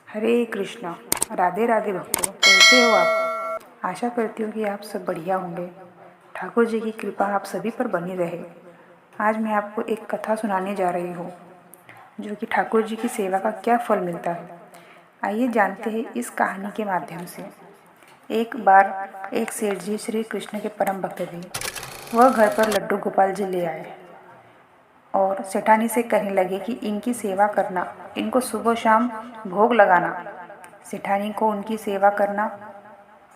हरे कृष्णा। राधे राधे भक्तों, कैसे हो आप? आशा करती हूँ कि आप सब बढ़िया होंगे। ठाकुर जी की कृपा आप सभी पर बनी रहे। आज मैं आपको एक कथा सुनाने जा रही हूँ जो कि ठाकुर जी की सेवा का क्या फल मिलता है। आइए जानते हैं इस कहानी के माध्यम से। एक बार एक सेठ जी श्री कृष्ण के परम भक्त थे। वह घर पर लड्डू गोपाल जी ले आए और सेठानी से कहने लगे कि इनकी सेवा करना, इनको सुबह शाम भोग लगाना। सेठानी को उनकी सेवा करना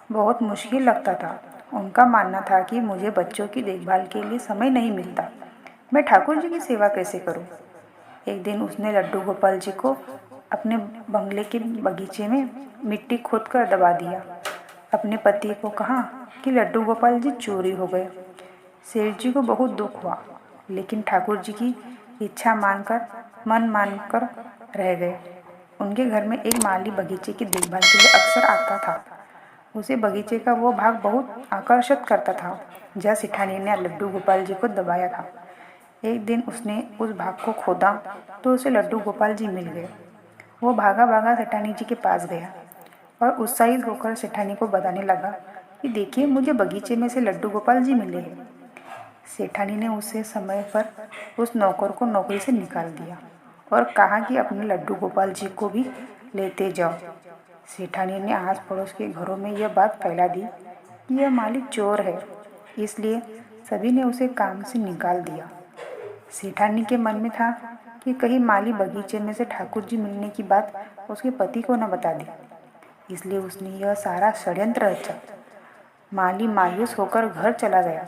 बहुत मुश्किल लगता था। उनका मानना था कि मुझे बच्चों की देखभाल के लिए समय नहीं मिलता, मैं ठाकुर जी की सेवा कैसे करूं? एक दिन उसने लड्डू गोपाल जी को अपने बंगले के बगीचे में मिट्टी खोदकर दबा दिया। अपने पति को कहा कि लड्डू गोपाल जी चोरी हो गए। सेठ जी को बहुत दुख हुआ, लेकिन ठाकुर जी की इच्छा मन मानकर रह गए। उनके घर में एक माली बगीचे की देखभाल के लिए अक्सर आता था। उसे बगीचे का वो भाग बहुत आकर्षित करता था जहाँ सेठानी ने लड्डू गोपाल जी को दबाया था। एक दिन उसने उस भाग को खोदा तो उसे लड्डू गोपाल जी मिल गए। वो भागा भागा सेठानी जी के पास गया और उत्साहित होकर सेठानी को बताने लगा कि देखिए, मुझे बगीचे में से लड्डू गोपाल जी मिले हैं। सेठानी ने उसे समय पर उस नौकर को नौकरी से निकाल दिया और कहा कि अपने लड्डू गोपाल जी को भी लेते जाओ। सेठानी ने आस पड़ोस के घरों में यह बात फैला दी कि यह मालिक चोर है, इसलिए सभी ने उसे काम से निकाल दिया। सेठानी के मन में था कि कहीं माली बगीचे में से ठाकुर जी मिलने की बात उसके पति को न बता दी, इसलिए उसने यह सारा षड्यंत्र रचा। माली मायूस होकर घर चला गया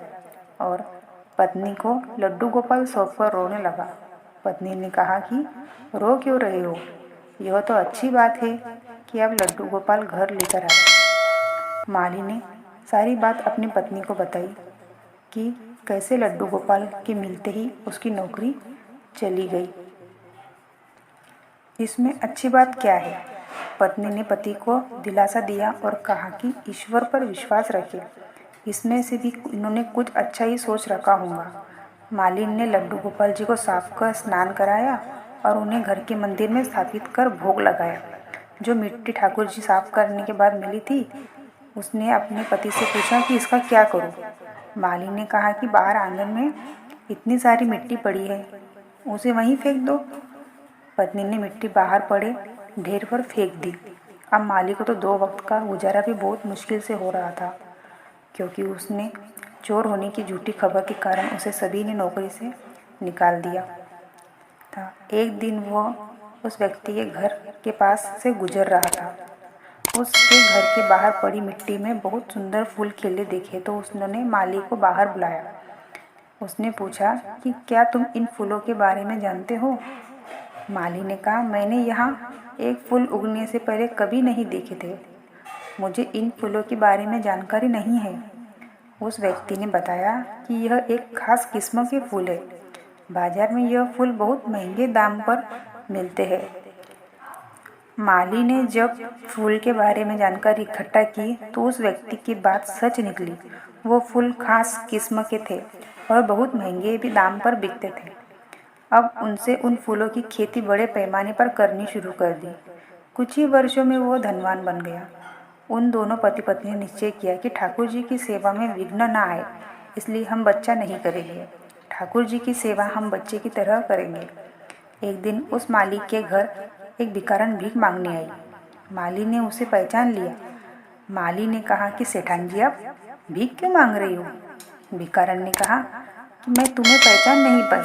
और पत्नी को लड्डू गोपाल सौंपकर रोने लगा। पत्नी ने कहा कि रो क्यों रहे हो? यह तो अच्छी बात है कि आप लड्डू गोपाल घर लेकर आए। माली ने सारी बात अपनी पत्नी को बताई कि कैसे लड्डू गोपाल के मिलते ही उसकी नौकरी चली गई। इसमें अच्छी बात क्या है? पत्नी ने पति को दिलासा दिया और कहा कि ईश्वर पर विश्वास रखे, इसमें से भी इन्होंने कुछ अच्छा ही सोच रखा होगा। मालिन ने लड्डू गोपाल जी को साफ कर स्नान कराया और उन्हें घर के मंदिर में स्थापित कर भोग लगाया। जो मिट्टी ठाकुर जी साफ करने के बाद मिली थी, उसने अपने पति से पूछा कि इसका क्या करूं? मालिन ने कहा कि बाहर आंगन में इतनी सारी मिट्टी पड़ी है, उसे वहीं फेंक दो। पत्नी ने मिट्टी बाहर पड़े ढेर पर फेंक दी। अब माली को तो 2 वक्त का गुजारा भी बहुत मुश्किल से हो रहा था, क्योंकि उसने चोर होने की झूठी खबर के कारण उसे सभी ने नौकरी से निकाल दिया था। एक दिन वह उस व्यक्ति के घर के पास से गुजर रहा था। उसके घर के बाहर पड़ी मिट्टी में बहुत सुंदर फूल खिले देखे तो उसने माली को बाहर बुलाया। उसने पूछा कि क्या तुम इन फूलों के बारे में जानते हो? माली ने कहा, मैंने यहाँ एक फूल उगने से पहले कभी नहीं देखे थे, मुझे इन फूलों के बारे में जानकारी नहीं है। उस व्यक्ति ने बताया कि यह एक खास किस्म के फूल है, बाजार में यह फूल बहुत महंगे दाम पर मिलते हैं। माली ने जब फूल के बारे में जानकारी इकट्ठा की तो उस व्यक्ति की बात सच निकली। वो फूल खास किस्म के थे और बहुत महंगे भी दाम पर बिकते थे। अब उनसे उन फूलों की खेती बड़े पैमाने पर करनी शुरू कर दी। कुछ ही वर्षों में वो धनवान बन गया। उन दोनों पति पत्नी ने निश्चय किया कि ठाकुर जी की सेवा में विघ्न न आए, इसलिए हम बच्चा नहीं करेंगे। ठाकुर जी की सेवा हम बच्चे की तरह करेंगे। एक दिन उस माली के घर एक भिखारन भीख मांगने आई। माली ने उसे पहचान लिया। माली ने कहा कि सेठान जी, आप भीख क्यों मांग रही हो? भिखारन ने कहा कि मैं तुम्हें पहचान नहीं पाई।